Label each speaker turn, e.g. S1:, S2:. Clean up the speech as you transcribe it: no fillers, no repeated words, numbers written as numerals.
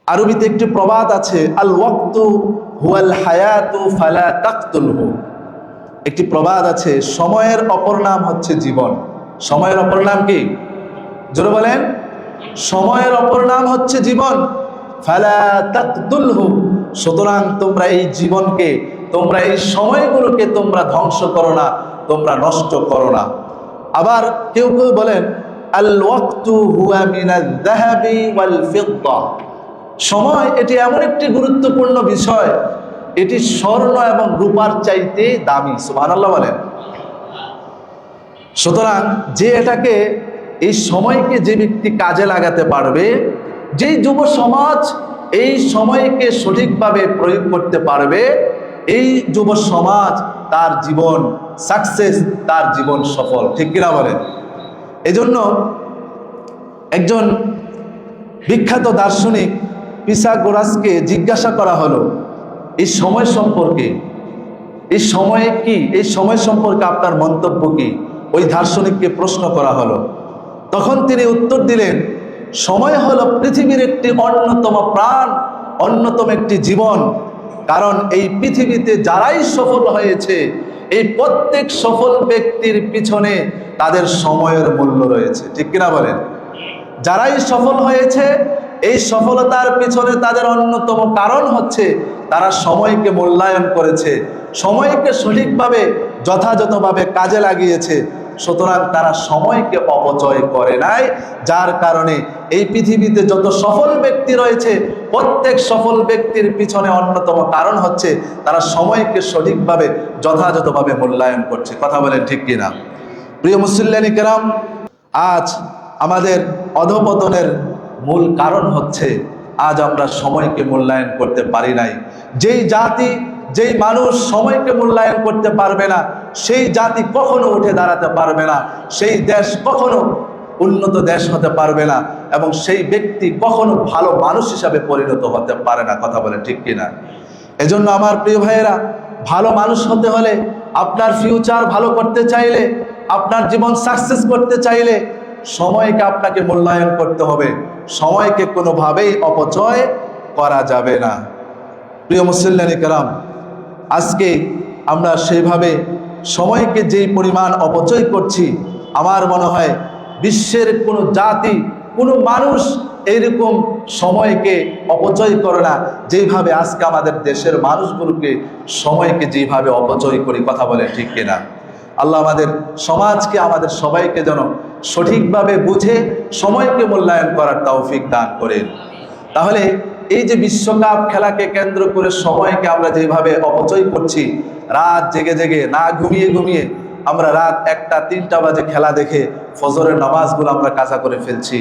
S1: আরবিতে একটি প্রবাদ আছে, আল ওয়াক্তু হুয়াল হায়াতু ফালা তাকতুলহু। একটি প্রবাদ আছে, সময়ের অপর নাম হচ্ছে জীবন। সময়ের অপর নাম কি? জোরে বলেন। সময়ের অপর নাম হচ্ছে জীবন। ফালা তাকতুলহু, সুতরাং তোমরা এই জীবনকে, তোমরা এই সময়গুলোকে তোমরা ধ্বংস করো না, তোমরা নষ্ট করো না। আবার কেউ কেউ বলেন, আল ওয়াক্তু হুয়া মিনাল যাহাবি ওয়াল ফিদ্দা। সময় এটি এমন একটি গুরুত্বপূর্ণ বিষয়, এটি স্বর্ণ এবং রূপার চাইতে দামি। সুবহানাল্লাহ বলেন। সুতরাং যে এটাকে, এই সময়কে যে ব্যক্তি কাজে লাগাতে পারবে, যেই যুব সমাজ এই সময়কে সঠিকভাবে প্রয়োগ করতে পারবে, এই যুব সমাজ তার জীবন সাকসেস, তার জীবন সফল। ঠিক কিনা বলেন? এজন্য একজন বিখ্যাত দার্শনিক পিথাগোরাসকে জিজ্ঞাসা করা হলো এই সময় সম্পর্কে, এই সময়ে কি, এই সময় সম্পর্কে আপনার মন্তব্য কি? ওই দার্শনিককে প্রশ্ন করা হলো। তখন তিনি উত্তর দিলেন, সময় হলো পৃথিবীর একটি অন্যতম প্রাণ, অন্যতম একটি জীবন। কারণ এই পৃথিবীতে যারাই সফল হয়েছে, এই প্রত্যেক সফল ব্যক্তির পিছনে তাদের সময়ের মূল্য রয়েছে। ঠিক কিনা বলেন? যারাই সফল হয়েছে, এই সফলতার পিছনে তাদের অন্যতম কারণ হচ্ছে তারা সময়কে মূল্যায়ন করেছে, সময়কে সঠিকভাবে যথাযথভাবে কাজে লাগিয়েছে। সুতরাং তারা সময়কে অপচয় করে নাই, যার কারণে এই পৃথিবীতে যত সফল ব্যক্তি রয়েছে, প্রত্যেক সফল ব্যক্তির পিছনে অন্যতম কারণ হচ্ছে তারা সময়কে সঠিকভাবে যথাযথভাবে মূল্যায়ন করছে। কথা বলেন ঠিক কিনা? প্রিয় মুসল্লিয়ানি কেরাম, আজ আমাদের অধঃপতনের মূল কারণ হচ্ছে আজ আমরা সময়কে মূল্যায়ন করতে পারি নাই। যেই জাতি, যেই মানুষ সময়কে মূল্যায়ন করতে পারবে না, সেই জাতি কখনো উঠে দাঁড়াতে পারবে না, সেই দেশ কখনো উন্নত দেশ হতে পারবে না, এবং সেই ব্যক্তি কখনো ভালো মানুষ হিসাবে পরিণত হতে পারে না। কথা বলে ঠিক কিনা? এজন্য আমার প্রিয় ভাইয়েরা, ভালো মানুষ হতে হলে, আপনার ফিউচার ভালো করতে চাইলে, আপনার জীবন সাকসেস করতে চাইলে সময়কে আপনাকে মূল্যায়ন করতে হবে। সময়কে কোনোভাবেই অপচয় করা যাবে না। প্রিয় মুসল্লিয়ানি কেরাম, আজকে আমরা সেইভাবে সময়কে যেই পরিমাণ অপচয় করছি, আমার মনে হয় বিশ্বের কোনো জাতি, কোনো মানুষ এইরকম সময়কে অপচয় করে না যেইভাবে আজকে আমাদের দেশের মানুষগুলোকে সময়কে যেইভাবে অপচয় করি। কথা বলে ঠিক কিনা? আল্লাহ আমাদের সমাজকে, আমাদের সবাইকে যেন সঠিকভাবে বুঝে সময়কে মূল্যায়ন করার তৌফিক দান করেন। তাহলে এই যে বিশ্বকাপ খেলাকে কেন্দ্র করে সময়কে আমরা যেভাবে অপচয় করছি, রাত জেগে জেগে, না ঘুমিয়ে ঘুমিয়ে আমরা রাত 1টা 3টা বাজে খেলা দেখে ফজরের নামাজগুলো আমরা কাজা করে ফেলছি।